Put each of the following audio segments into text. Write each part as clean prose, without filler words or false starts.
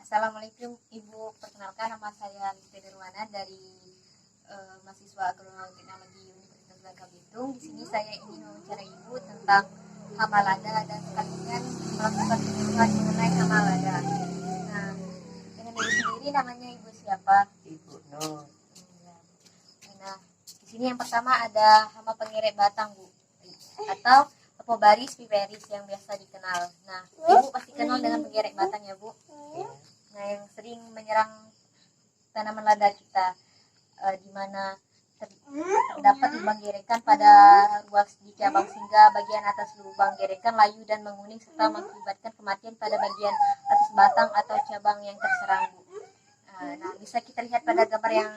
Assalamualaikum Ibu, perkenalkan nama saya Lita Derwana dari mahasiswa Agronomi Teknologi Universitas Bangka Belitung. Di sini saya ingin mewawancara Ibu tentang hama lada dan sekalian melakukan penyuluhan mengenai hama lada. Nah, dengan Ibu sendiri namanya Ibu siapa? Ibu Nur. Nah, di sini yang pertama ada hama pengerek batang, Bu, atau Apobaris piperis yang biasa dikenal. Nah, Ibu pasti kenal dengan pengerek batang ya, Bu? Ya. Nah, yang sering menyerang tanaman lada kita, di mana terdapat lubang gerekan pada ruas di cabang sehingga bagian atas lubang gerekan layu dan menguning serta mengakibatkan kematian pada bagian atas batang atau cabang yang terserang, Bu. Nah, bisa kita lihat pada gambar yang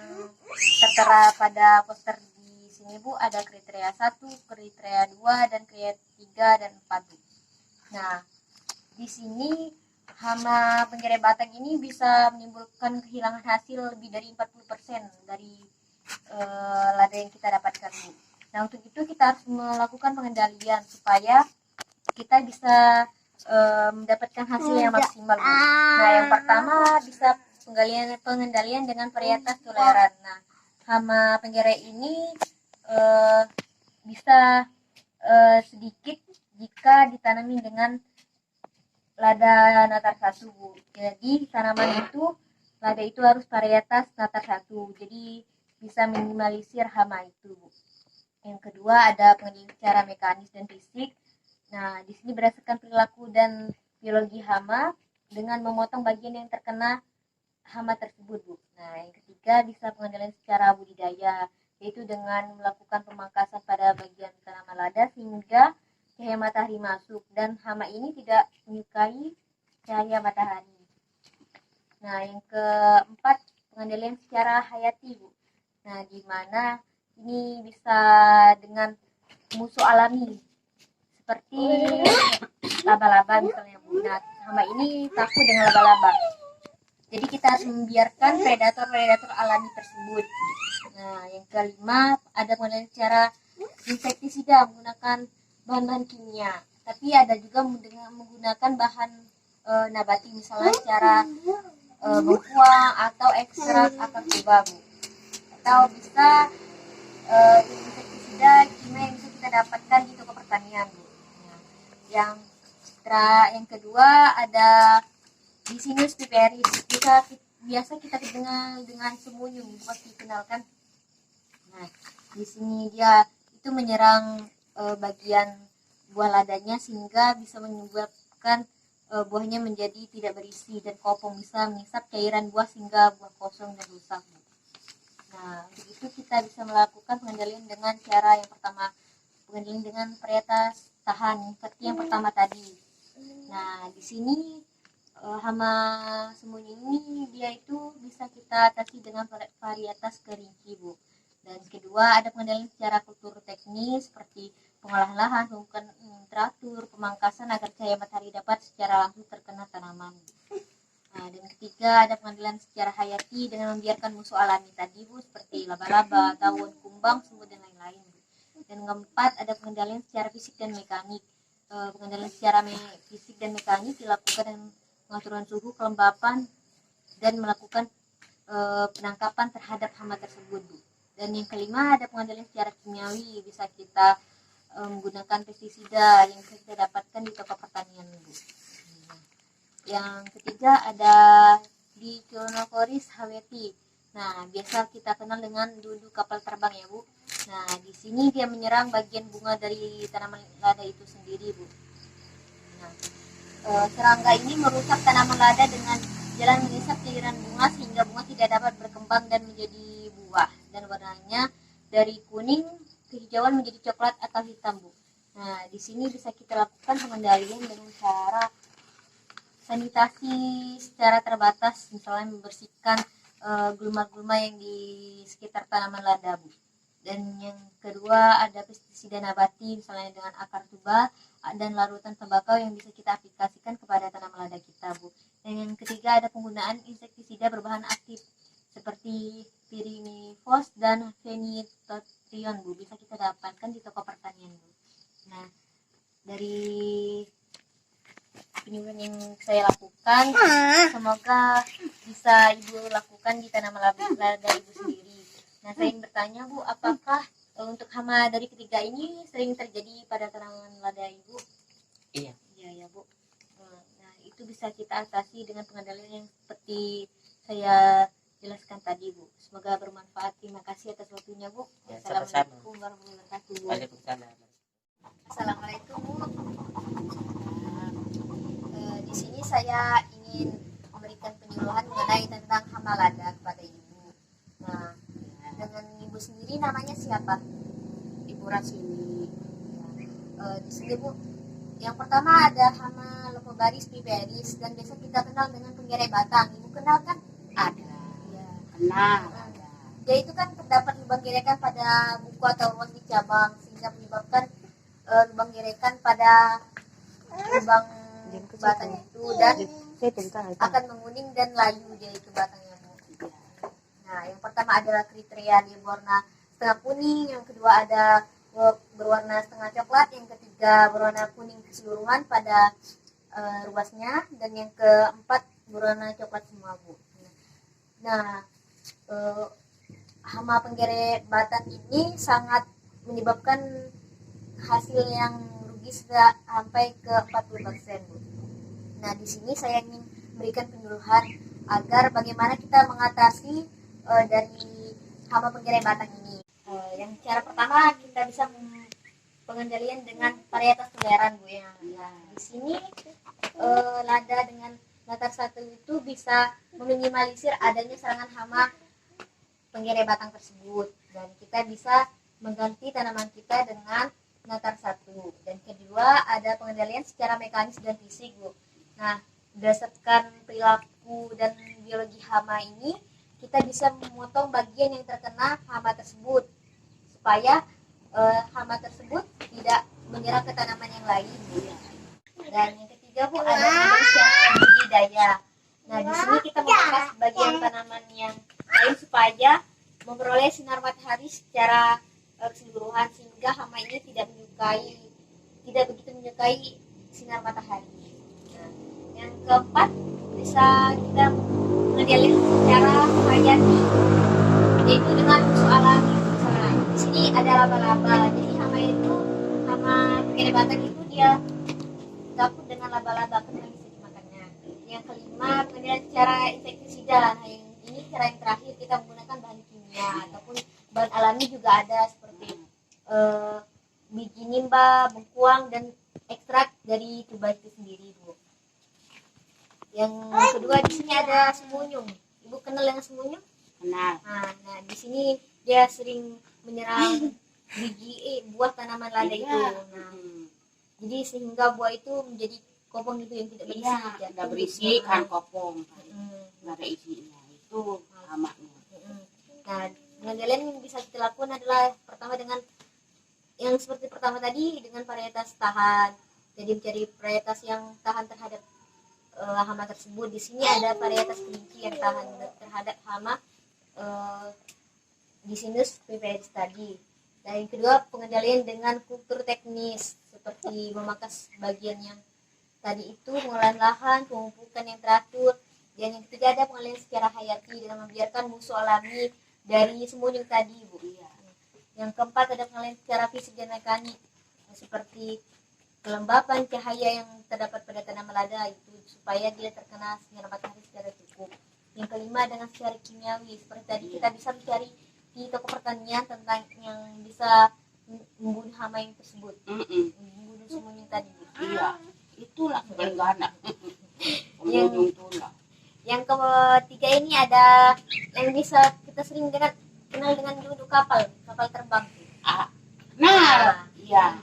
tertera pada poster di sini, Bu, ada kriteria 1, kriteria 2, dan kriteria 3 dan 4, Bu. Nah, di sini hama penggere batang ini bisa menimbulkan kehilangan hasil lebih dari 40% dari lada yang kita dapatkan, Bu. Nah, untuk itu kita harus melakukan pengendalian supaya kita bisa mendapatkan hasil yang maksimal, Bu. Nah, yang pertama bisa pengendalian dengan varietas toleran. Nah, hama penggere ini bisa sedikit jika ditanami dengan lada natar 1, Bu. Jadi tanaman itu lada itu harus varietas natar 1. Jadi bisa minimalisir hama itu, Bu. Yang kedua ada pengendalian secara mekanis dan fisik. Nah, di sini berdasarkan perilaku dan biologi hama dengan memotong bagian yang terkena hama tersebut, Bu. Nah, yang ketiga bisa pengendalian secara budidaya, yaitu dengan melakukan pemangkasan pada bagian tanaman lada sehingga cahaya matahari masuk dan hama ini tidak menyukai cahaya matahari. Nah, yang keempat pengendalian secara hayati, Bu. Nah, di mana ini bisa dengan musuh alami seperti laba-laba misalnya, Bu. Nah, hama ini takut dengan laba-laba. Jadi kita harus membiarkan predator-predator alami tersebut. Nah, yang kelima ada pengendalian secara insektisida menggunakan bahan-bahan kimia. Tapi ada juga menggunakan bahan nabati, misalnya secara bengkuang atau ekstrak akar tuba, Bu. Atau bisa insektisida kimia yang bisa kita dapatkan di toko pertanian, Bu. Nah, yang kedua ada Bisinus piperis. Biasa kita kenal dengan semunyung, pasti kenalkan. Nah, di sini dia itu menyerang bagian buah ladanya sehingga bisa menyebabkan buahnya menjadi tidak berisi dan kopong, bisa mengisap cairan buah sehingga buah kosong dan rusak. Nah, untuk itu kita bisa melakukan pengendalian dengan cara yang pertama, pengendalian dengan varietas tahan seperti yang pertama tadi. Nah, di sini hama sembunyi ini dia itu bisa kita atasi dengan varietas kerinci, Bu. Dan kedua ada pengendalian secara kultur teknis seperti pengolahan lahan, pengukuran teratur, pemangkasan agar cahaya matahari dapat secara langsung terkena tanaman. Nah, dan ketiga ada pengendalian secara hayati dengan membiarkan musuh alami tadi, Bu, seperti laba-laba, tawon, kumbang, semut dan lain-lain. Dan keempat ada pengendalian secara fisik dan mekanik. Pengendalian secara fisik dan mekanik dilakukan dengan pengaturan suhu, kelembapan, dan melakukan penangkapan terhadap hama tersebut, Bu. Dan yang kelima ada pengendalian secara kimiawi, bisa kita menggunakan pestisida yang bisa kita dapatkan di toko pertanian, Bu. Yang ketiga ada Diclonophoris haweti. Nah, biasa kita kenal dengan dudu kapal terbang ya, Bu. Nah, di sini dia menyerang bagian bunga dari tanaman lada itu sendiri, Bu. Nah, serangga ini merusak tanaman lada dengan jalan mengisap cairan bunga sehingga bunga tidak dapat berkembang dan menjadi buah, dan warnanya dari kuning kehijauan menjadi coklat atau hitam, Bu. Nah, di sini bisa kita lakukan pengendalian dengan cara sanitasi secara terbatas, misalnya membersihkan gulma-gulma yang di sekitar tanaman lada, Bu. Dan yang kedua ada pestisida nabati, misalnya dengan akar tuba dan larutan tembakau yang bisa kita aplikasikan kepada tanaman lada kita, Bu. Dan yang ketiga ada penggunaan insektisida berbahan aktif seperti pirinifos dan fenitotrion, Bu. Bisa kita dapatkan di toko pertanian, Bu. Nah, dari penyuluhan yang saya lakukan lakukan, semoga bisa Ibu lakukan di tanaman lada Ibu sendiri. Nah, saya ingin bertanya Bu, apakah untuk hama dari ketiga ini sering terjadi pada tanaman lada Ibu? Iya. Iya ya Bu. Nah, itu bisa kita atasi dengan pengendalian yang seperti saya jelaskan tadi Bu. Semoga bermanfaat. Terima kasih atas waktunya Bu. Ya, Assalamualaikum warahmatullahi wabarakatuh. Waalaikumsalam. Assalamualaikum Bu. Di sini saya ingin memberikan penyuluhan mengenai tentang hama lada kepada Ibu. Nah, dengan Ibu sendiri namanya siapa? Ibu Rasini. Di sini Bu, yang pertama ada hama Locobaris pipiaris dan biasa kita kenal dengan penggere batang. Ibu kenal kan? Ada. Ya. Kenal. Ada. Dia itu kan terdapat lubang gerekan pada buku atau ruas di cabang sehingga menyebabkan lubang gerekan pada lubang batang itu dan akan menguning dan layu dia itu batangnya Bu. Nah, yang pertama adalah kriteria dia berwarna setengah kuning, yang kedua ada berwarna setengah coklat, yang ketiga berwarna kuning keseluruhan pada ruasnya, dan yang keempat berwarna coklat semua Bu. Nah, hama penggere batang ini sangat menyebabkan hasil yang rugi sampai ke 40% Bu. Nah, di sini saya ingin memberikan penyuluhan agar bagaimana kita mengatasi dari hama penggere batang ini. Yang cara pertama kita bisa pengendalian dengan varietas toleran Bu ya. Nah, di sini lada dengan latar satu itu bisa meminimalisir adanya serangan hama penggere batang tersebut, dan kita bisa mengganti tanaman kita dengan latar satu. Dan kedua ada pengendalian secara mekanis dan fisik Bu. Nah, berdasarkan perilaku dan biologi hama ini, kita bisa memotong bagian yang terkena hama tersebut supaya hama tersebut tidak menyerang ke tanaman yang lain. Dan yang ketiga Bu ada secara budidaya. Nah, di sini kita memangkas bagian tanaman yang lain supaya memperoleh sinar matahari secara keseluruhan sehingga hama ini tidak begitu menyukai sinar matahari. Nah, yang keempat bisa kita mengendalikan secara hayati, yaitu dengan musuh alami. Misalnya di sini ada laba-laba, jadi hama penggere batang itu dia takut dengan laba-laba karena bisa dimakannya. Yang kelima pengendalian secara insektisida. Nah, yang ini cara yang terakhir kita menggunakan bahan kimia ataupun bahan alami juga ada seperti biji nimba, bengkuang, dan ekstrak dari tuba itu sendiri Bu. Yang kedua di sini ada semunyung. Ibu kenal dengan semunyung? Kenal. Nah, di sini dia sering menyerang buah tanaman lada itu. Nah, jadi sehingga buah itu menjadi kopong itu yang tidak berisi. Iya, tidak berisi kan kopong. Nggak ada isinya. Itu hamanya. Nah, pengendalian yang bisa kita lakukan adalah pertama dengan yang seperti pertama tadi dengan varietas tahan. Jadi mencari varietas yang tahan terhadap hama tersebut. Di sini ada varietas kelinci yang tahan terhadap hama Dicinus pipiaris tadi. Dan yang kedua pengendalian dengan kultur teknis seperti memangkas bagian yang tadi itu, pengolahan lahan, pemupukan yang teratur. Dan yang ketiga ada pengendalian secara hayati dengan membiarkan musuh alami dari semunyung tadi Bu. Yang keempat ada pengendalian secara fisik dan mekanik seperti kelembapan cahaya yang terdapat pada tanaman lada itu supaya dia terkena sinar matahari secara cukup. Yang kelima dengan secara kimiawi seperti tadi kita bisa mencari di toko pertanian tentang yang bisa membunuh hama yang tersebut, membunuh semuanya tadi. Iya, itulah sebenarnya. Yang ketiga ini ada yang bisa kita sering kenal dengan duduk kapal terbang. Nah, iya.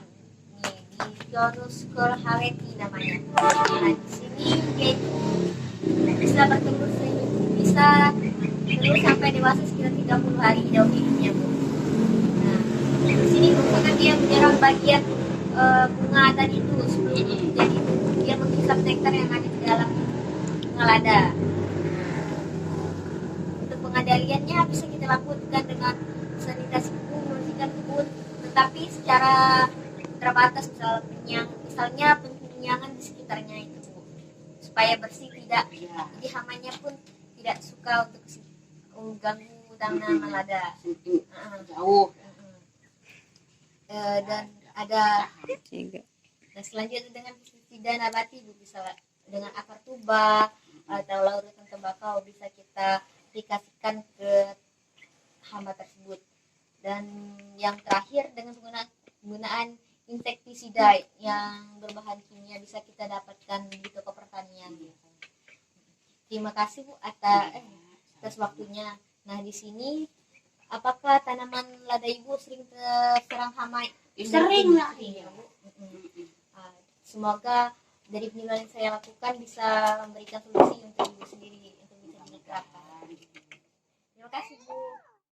Nih, di Jonus Haleti namanya. Nah, di sini dia itu bisa bertelur sampai dewasa sekitar 30 hari daun hidupnya Bu. Nah, di sini merupakan dia menyerang bagian bunga tadi itu sebelum jadi dia menghisap nektar yang ada di dalam bunga lada. Untuk pengendaliannya bisa kita lakukan dengan sanitasi kebun, membersihkan kebun, tetapi secara terbatas misalnya penyenyangan di sekitarnya itu supaya bersih, tidak, Ya. jadi hamanya pun tidak suka untuk ganggu tanaman lada. Semakin Heeh. jauh. Dan ada Tiga. nah selanjutnya dengan pestisida nabati bisa dengan akar tuba atau larutan tembakau bisa kita aplikasikan ke hama tersebut. Dan yang terakhir dengan penggunaan insektisida yang berbahan kimia bisa kita dapatkan di toko pertanian. Terima kasih Bu atas waktunya. Nah di sini apakah tanaman lada Ibu sering terserang hama? Sering lah. Sering, ya, Bu. Semoga dari penilaian yang saya lakukan bisa memberikan solusi untuk